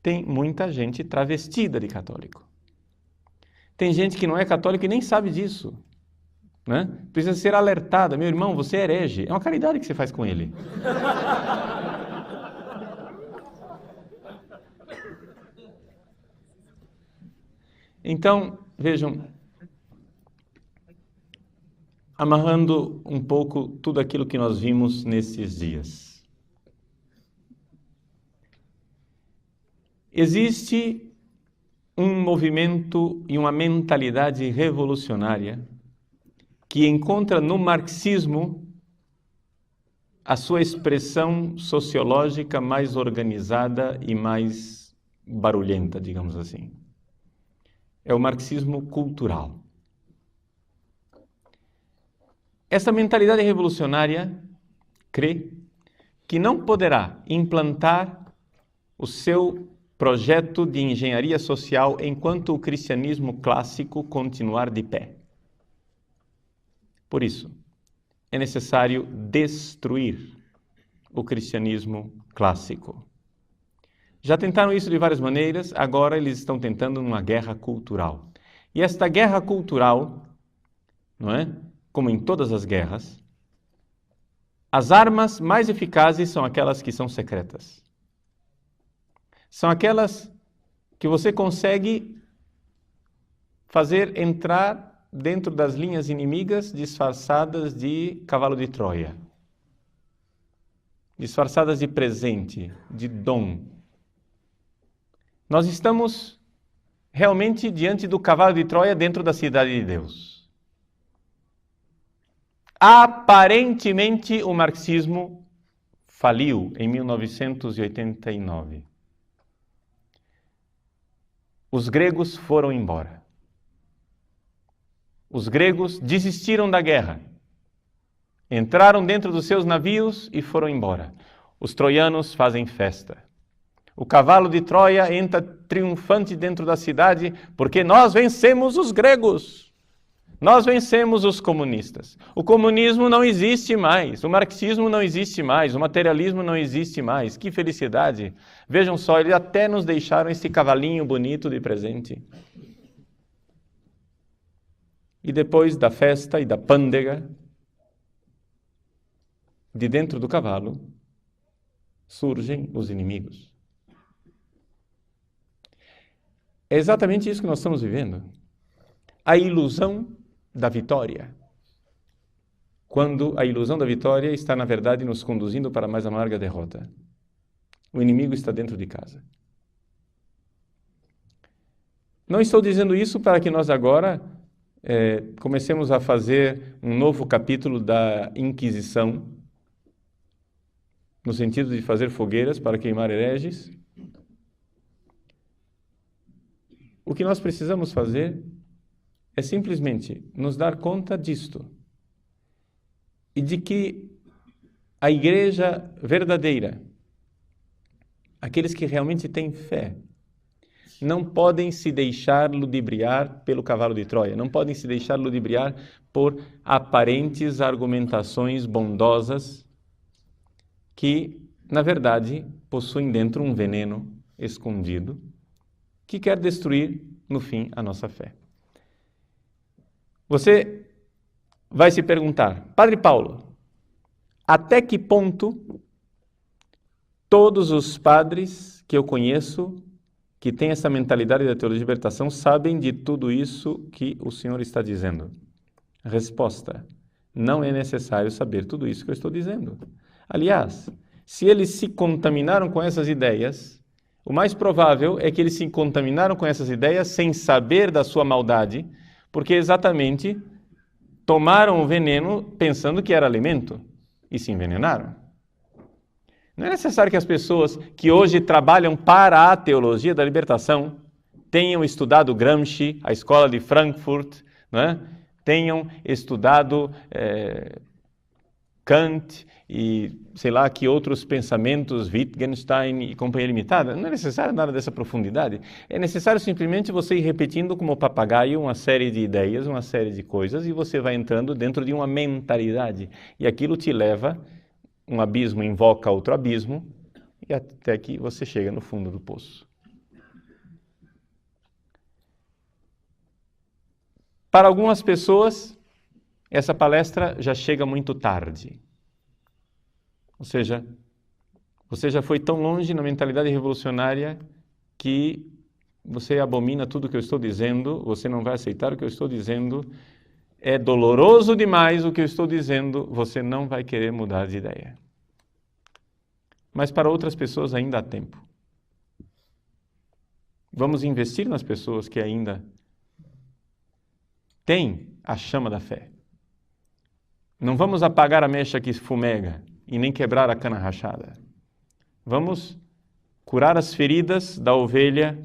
Tem muita gente travestida de católico. Tem gente que não é católico e nem sabe disso, né? Precisa ser alertada. Meu irmão, você é herege. É uma caridade que você faz com ele. Então, vejam, amarrando um pouco tudo aquilo que nós vimos nesses dias. Existe um movimento e uma mentalidade revolucionária que encontra no marxismo a sua expressão sociológica mais organizada e mais barulhenta, digamos assim. É o marxismo cultural. Essa mentalidade revolucionária crê que não poderá implantar o seu projeto de engenharia social enquanto o cristianismo clássico continuar de pé. Por isso, é necessário destruir o cristianismo clássico. Já tentaram isso de várias maneiras, agora eles estão tentando uma guerra cultural. E esta guerra cultural, não é? Como em todas as guerras, as armas mais eficazes são aquelas que são secretas. São aquelas que você consegue fazer entrar dentro das linhas inimigas disfarçadas de cavalo de Troia, disfarçadas de presente, de dom. Nós estamos realmente diante do cavalo de Troia dentro da cidade de Deus. Aparentemente, o marxismo faliu em 1989. Os gregos foram embora. Os gregos desistiram da guerra. Entraram dentro dos seus navios e foram embora. Os troianos fazem festa. O cavalo de Troia entra triunfante dentro da cidade porque nós vencemos os gregos. Nós vencemos os comunistas. O comunismo não existe mais, o marxismo não existe mais, o materialismo não existe mais. Que felicidade! Vejam só, eles até nos deixaram esse cavalinho bonito de presente. E depois da festa e da pândega, de dentro do cavalo, surgem os inimigos. É exatamente isso que nós estamos vivendo. A ilusão da vitória. Quando a ilusão da vitória está, na verdade, nos conduzindo para a mais amarga derrota. O inimigo está dentro de casa. Não estou dizendo isso para que nós agora comecemos a fazer um novo capítulo da Inquisição, no sentido de fazer fogueiras para queimar hereges. O que nós precisamos fazer é simplesmente nos dar conta disto e de que a igreja verdadeira, aqueles que realmente têm fé, não podem se deixar ludibriar pelo cavalo de Troia, não podem se deixar ludibriar por aparentes argumentações bondosas que, na verdade, possuem dentro um veneno escondido que quer destruir, no fim, a nossa fé. Você vai se perguntar, Padre Paulo, até que ponto todos os padres que eu conheço, que têm essa mentalidade da teologia de libertação, sabem de tudo isso que o Senhor está dizendo? Resposta, não é necessário saber tudo isso que eu estou dizendo. Aliás, se eles se contaminaram com essas ideias, o mais provável é que eles se contaminaram com essas ideias sem saber da sua maldade, porque exatamente tomaram o veneno pensando que era alimento e se envenenaram. Não é necessário que as pessoas que hoje trabalham para a teologia da libertação tenham estudado Gramsci, a escola de Frankfurt, não é? Tenham estudado Kant e sei lá que outros pensamentos, Wittgenstein e companhia limitada. Não é necessário nada dessa profundidade. É necessário simplesmente você ir repetindo como papagaio uma série de ideias, uma série de coisas, e você vai entrando dentro de uma mentalidade. E aquilo te leva, um abismo invoca outro abismo, e até que você chega no fundo do poço. Para algumas pessoas, essa palestra já chega muito tarde. Ou seja, você já foi tão longe na mentalidade revolucionária que você abomina tudo o que eu estou dizendo, você não vai aceitar o que eu estou dizendo, é doloroso demais o que eu estou dizendo, você não vai querer mudar de ideia. Mas para outras pessoas ainda há tempo. Vamos investir nas pessoas que ainda têm a chama da fé. Não vamos apagar a mecha que fumega e nem quebrar a cana rachada. Vamos curar as feridas da ovelha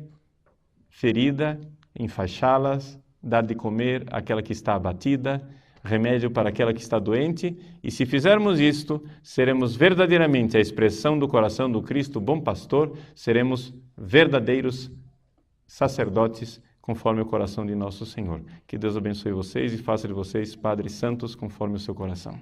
ferida, enfaixá-las, dar de comer àquela que está abatida, remédio para aquela que está doente, e se fizermos isto, seremos verdadeiramente a expressão do coração do Cristo, bom pastor, seremos verdadeiros sacerdotes conforme o coração de nosso Senhor. Que Deus abençoe vocês e faça de vocês padres santos conforme o seu coração.